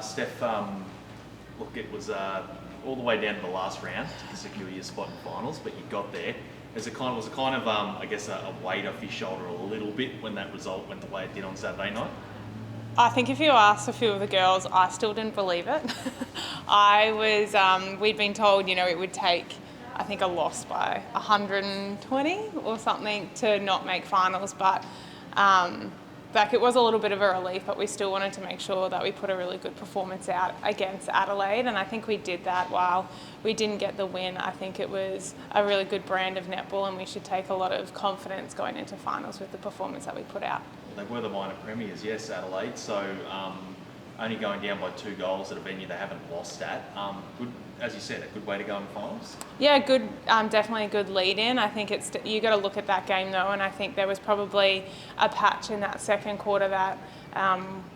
Steph, look, it was all the way down to the last round to secure your spot in finals, but you got there. Was it kind of, I guess, a weight off your shoulder a little bit when that result went the way it did on Saturday night? I think if you asked a few of the girls, I still didn't believe it. We'd been told, it would take, I think, a loss by 120 or something to not make finals, but it was a little bit of a relief, but we still wanted to make sure that we put a really good performance out against Adelaide, and I think we did that. While we didn't get the win, I think it was a really good brand of netball, and we should take a lot of confidence going into finals with the performance that we put out. They were the minor premiers, yes, Adelaide, so only going down by 2 goals at a venue they haven't lost at. Good, as you said, a good way to go in finals. Yeah, good. Definitely a good lead in. I think you got to look at that game though, and I think there was probably a patch in that second quarter that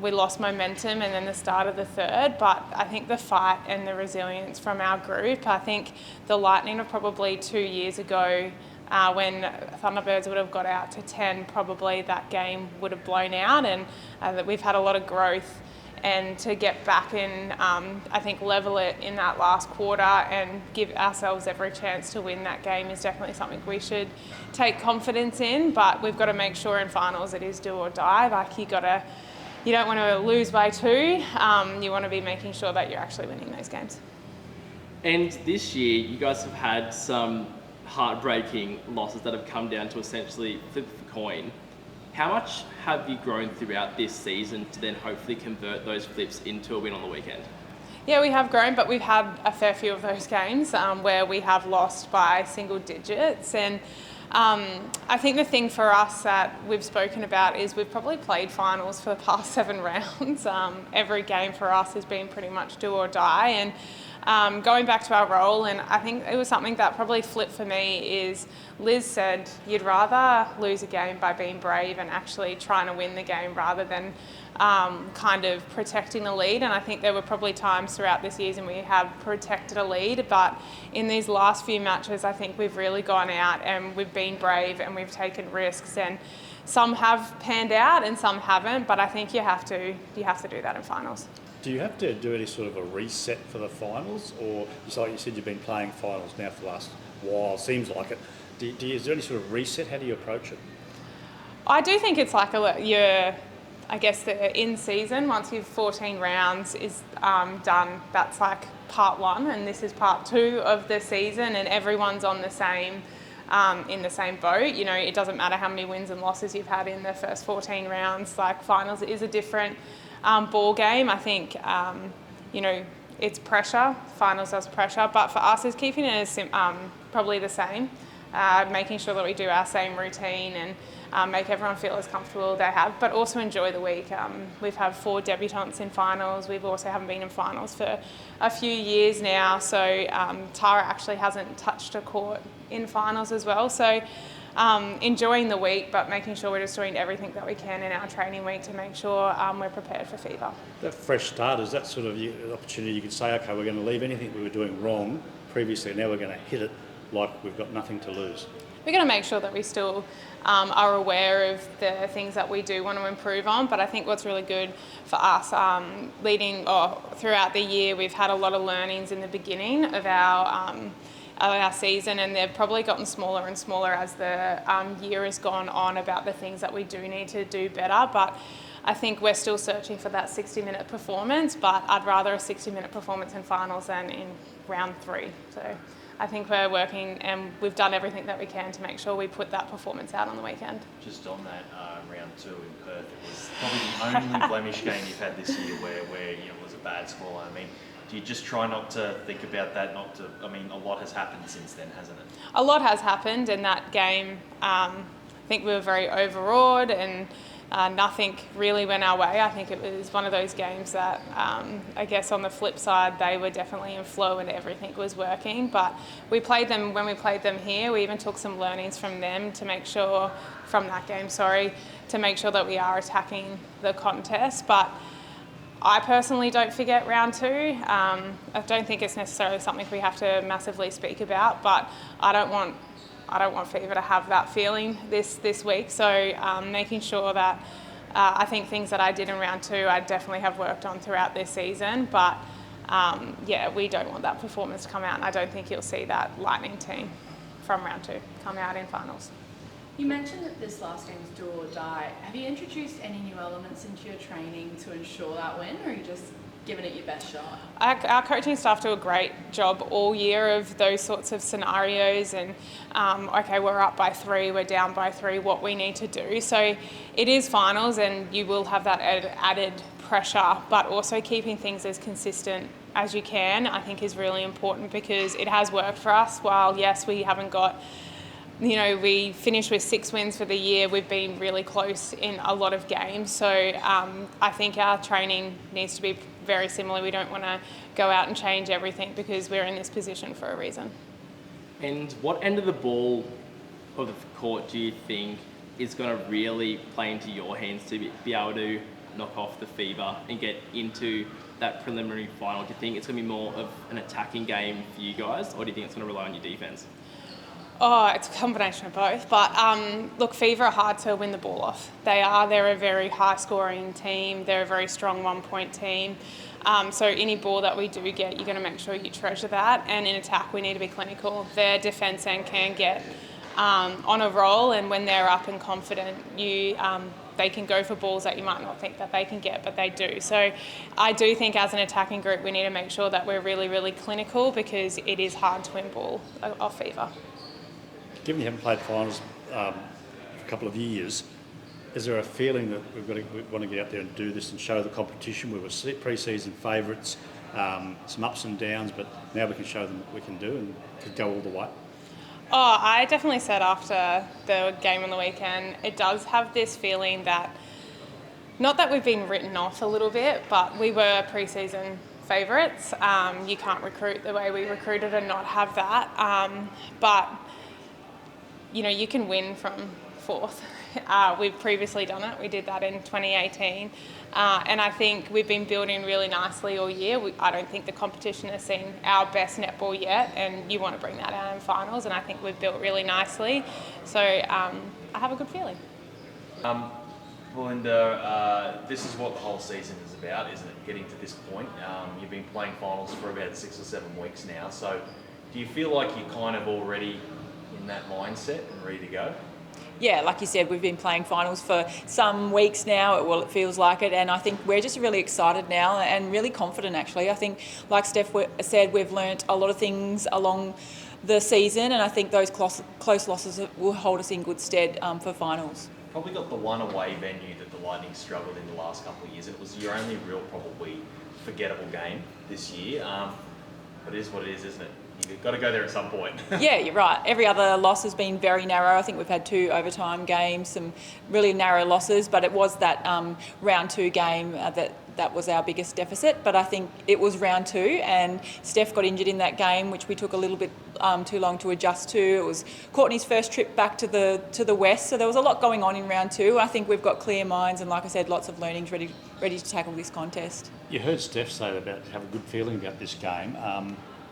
we lost momentum, and then the start of the third. But I think the fight and the resilience from our group. I think the Lightning of probably 2 years ago. When Thunderbirds would have got out to 10, probably that game would have blown out, and that we've had a lot of growth. And to get back in, I think level it in that last quarter and give ourselves every chance to win that game is definitely something we should take confidence in. But we've got to make sure in finals it is do or die. Like you don't want to lose by 2. You want to be making sure that you're actually winning those games. And this year, you guys have had some heartbreaking losses that have come down to essentially flip the coin. How much have you grown throughout this season to then hopefully convert those flips into a win on the weekend? Yeah, we have grown, but we've had a fair few of those games where we have lost by single digits. And I think the thing for us that we've spoken about is we've probably played finals for the past 7 rounds. Every game for us has been pretty much do or die. And going back to our role, and I think it was something that probably flipped for me, is Liz said you'd rather lose a game by being brave and actually trying to win the game rather than kind of protecting the lead. And I think there were probably times throughout this season we have protected a lead, but in these last few matches I think we've really gone out and we've been brave and we've taken risks, and some have panned out and some haven't, but I think you have to do that in finals. Do you have to do any sort of a reset for the finals, or just like you said, you've been playing finals now for the last while, seems like it. Is there any sort of reset? How do you approach it? I do think it's like the in-season, once you've 14 rounds is done, that's like part 1, and this is part 2 of the season, and everyone's on the same in the same boat. It doesn't matter how many wins and losses you've had in the first 14 rounds. Like finals is a different ball game. I think it's pressure. Finals has pressure, but for us, it's keeping it as probably the same, making sure that we do our same routine and make everyone feel as comfortable they have, but also enjoy the week. We've had 4 debutantes in finals. We've also haven't been in finals for a few years now. So Tara actually hasn't touched a court in finals as well. So enjoying the week, but making sure we're just doing everything that we can in our training week to make sure we're prepared for fever. That fresh start, is that sort of an opportunity you could say, okay, we're going to leave anything we were doing wrong previously, now we're going to hit it like we've got nothing to lose? We're going to make sure that we still are aware of the things that we do want to improve on, but I think what's really good for us throughout the year, we've had a lot of learnings in the beginning of our season, and they've probably gotten smaller and smaller as the year has gone on about the things that we do need to do better. But I think we're still searching for that 60-minute performance, but I'd rather a 60-minute performance in finals than in round 3. So I think we're working, and we've done everything that we can to make sure we put that performance out on the weekend. Just on that round 2 in Perth, it was probably the only blemish game you've had this year where it was a bad score. I mean, do you just try not to think about that? A lot has happened since then, hasn't it? A lot has happened, and that game, I think we were very overawed, and nothing really went our way. I think it was one of those games that, I guess on the flip side, they were definitely in flow and everything was working. But when we played them here, we even took some learnings from them to make sure, from that game, to make sure that we are attacking the contest. But I personally don't forget round 2. I don't think it's necessarily something we have to massively speak about, but I don't want Fever to have that feeling this week. So making sure that I think things that I did in round 2, I definitely have worked on throughout this season, but yeah, we don't want that performance to come out, and I don't think you'll see that Lightning team from round 2 come out in finals. You mentioned that this last game's do or die. Have you introduced any new elements into your training to ensure that win, or are you just giving it your best shot? Our coaching staff do a great job all year of those sorts of scenarios and, okay, we're up by 3, we're down by 3, what we need to do. So it is finals and you will have that added pressure, but also keeping things as consistent as you can, I think is really important because it has worked for us. While, yes, we haven't got, we finished with 6 wins for the year. We've been really close in a lot of games. So I think our training needs to be very similar. We don't want to go out and change everything because we're in this position for a reason. And what end of the ball of the court do you think is going to really play into your hands to be able to knock off the Fever and get into that preliminary final? Do you think it's going to be more of an attacking game for you guys, or do you think it's going to rely on your defence? Oh, it's a combination of both. But look, Fever are hard to win the ball off. They're a very high-scoring team. They're a very strong one-point team. So any ball that we do get, you're going to make sure you treasure that. And in attack, we need to be clinical. Their defence end can get on a roll, and when they're up and confident, they can go for balls that you might not think that they can get, but they do. So I do think as an attacking group, we need to make sure that we're really, really clinical because it is hard to win ball off Fever. Given you haven't played finals for a couple of years, is there a feeling that we want to get out there and do this and show the competition? We were pre-season favourites, some ups and downs, but now we can show them what we can do and could go all the way. Oh, I definitely said after the game on the weekend, it does have this feeling that, not that we've been written off a little bit, but we were pre-season favourites. You can't recruit the way we recruited and not have that. But you can win from 4th. We've previously done it. We did that in 2018. And I think we've been building really nicely all year. I don't think the competition has seen our best netball yet, and you want to bring that out in finals, and I think we've built really nicely. So I have a good feeling. Belinda, this is what the whole season is about, isn't it? Getting to this point. You've been playing finals for about 6 or 7 weeks now. So do you feel like you're kind of already in that mindset and ready to go? Yeah, like you said, we've been playing finals for some weeks now. Well, it feels like it, and I think we're just really excited now and really confident, actually. I think, like Steph said, we've learnt a lot of things along the season, and I think those close losses will hold us in good stead for finals. Probably got the one away venue that the Lightning struggled in the last couple of years. It was your only real, probably forgettable game this year. But it is what it is, isn't it? You've got to go there at some point. Yeah, you're right. Every other loss has been very narrow. I think we've had 2 overtime games, some really narrow losses, but it was that round 2 game that was our biggest deficit. But I think it was round 2, and Steph got injured in that game, which we took a little bit too long to adjust to. It was Courtney's first trip back to the west, so there was a lot going on in round 2. I think we've got clear minds, and like I said, lots of learnings ready to tackle this contest. You heard Steph say about have a good feeling about this game.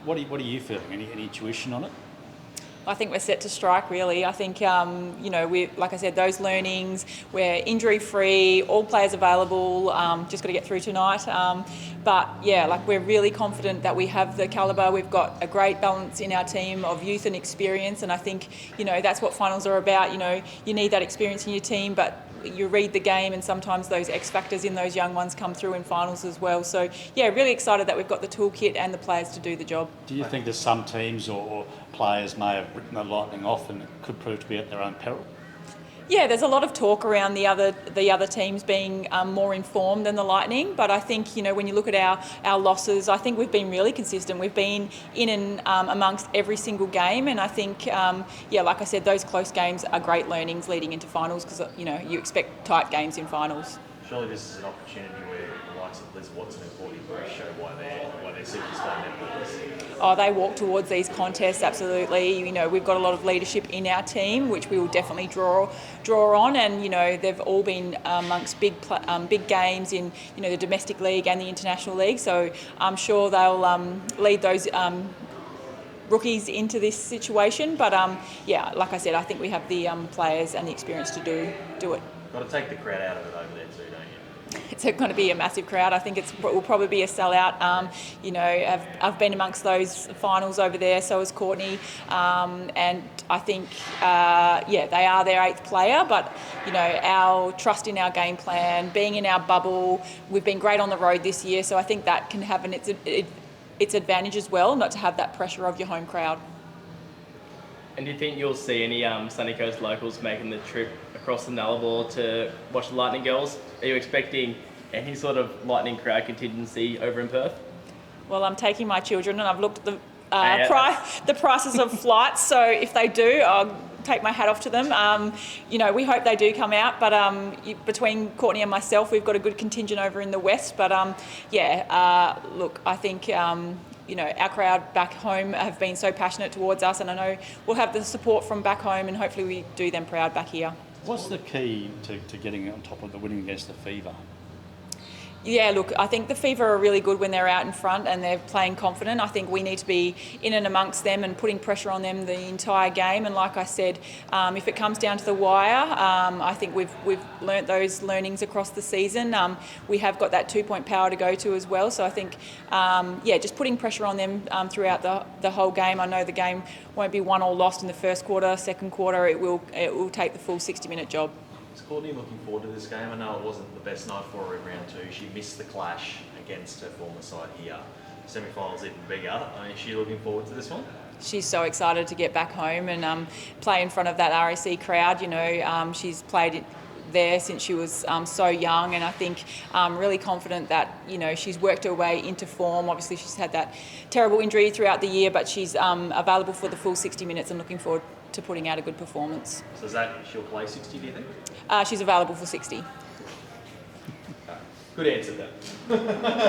What are you feeling? Any intuition on it? I think we're set to strike, really. I think, we, like I said, those learnings, we're injury-free, all players available, just got to get through tonight. But, yeah, we're really confident that we have the calibre. We've got a great balance in our team of youth and experience, and I think, that's what finals are about. You need that experience in your team, but you read the game, and sometimes those X factors in those young ones come through in finals as well. So, yeah, really excited that we've got the toolkit and the players to do the job. Do you think that some teams or players may have written the Lightning off and it could prove to be at their own peril? Yeah, there's a lot of talk around the other teams being more informed than the Lightning, but I think, when you look at our losses, I think we've been really consistent. We've been in and amongst every single game, and I think, like I said, those close games are great learnings leading into finals because, you expect tight games in finals. Surely this is an opportunity where the likes of Liz Watson and Courtney Bruce show why they're superstar netballers. Oh, they walk towards these contests, absolutely. We've got a lot of leadership in our team, which we will definitely draw on, and they've all been amongst big games in the domestic league and the international league. So I'm sure they'll lead those rookies into this situation. But like I said, I think we have the players and the experience to do it. Got to take the crowd out of it over there too, don't you? It's going to be a massive crowd. I think it will probably be a sellout. You know, I've been amongst those finals over there, so has Courtney. And I think, they are their 8th player, but, you know, our trust in our game plan, being in our bubble, we've been great on the road this year, so I think that can have its advantage as well, not to have that pressure of your home crowd. And do you think you'll see any Sunny Coast locals making the trip across the Nullarbor to watch the Lightning Girls? Are you expecting any sort of Lightning crowd contingency over in Perth? Well, I'm taking my children and I've looked at Yeah. the prices of flights, so if they do, I'll take my hat off to them. You know, we hope they do come out, but between Courtney and myself, we've got a good contingent over in the west. But look, I think you know, our crowd back home have been so passionate towards us, and I know we'll have the support from back home, and hopefully we do them proud back here. What's the key to getting on top of the winning against the Fever? Yeah, look, I think the Fever are really good when they're out in front and they're playing confident. I think we need to be in and amongst them and putting pressure on them the entire game. And like I said, if it comes down to the wire, I think we've learnt those learnings across the season. We have got that 2-point power to go to as well. So I think, just putting pressure on them throughout the whole game. I know the game won't be won or lost in the first quarter, second quarter. It will take the full 60-minute job. Is Courtney looking forward to this game? I know it wasn't the best night for her in round 2. She missed the clash against her former side here. Semi-finals even bigger. Is she looking forward to this one? She's so excited to get back home and play in front of that RSC crowd. You know, she's played there since she was so young, and I think really confident that, you know, she's worked her way into form. Obviously, she's had that terrible injury throughout the year, but she's available for the full 60 minutes and looking forward to putting out a good performance. So is that she'll play 60, do you think? She's available for 60. Good answer, though.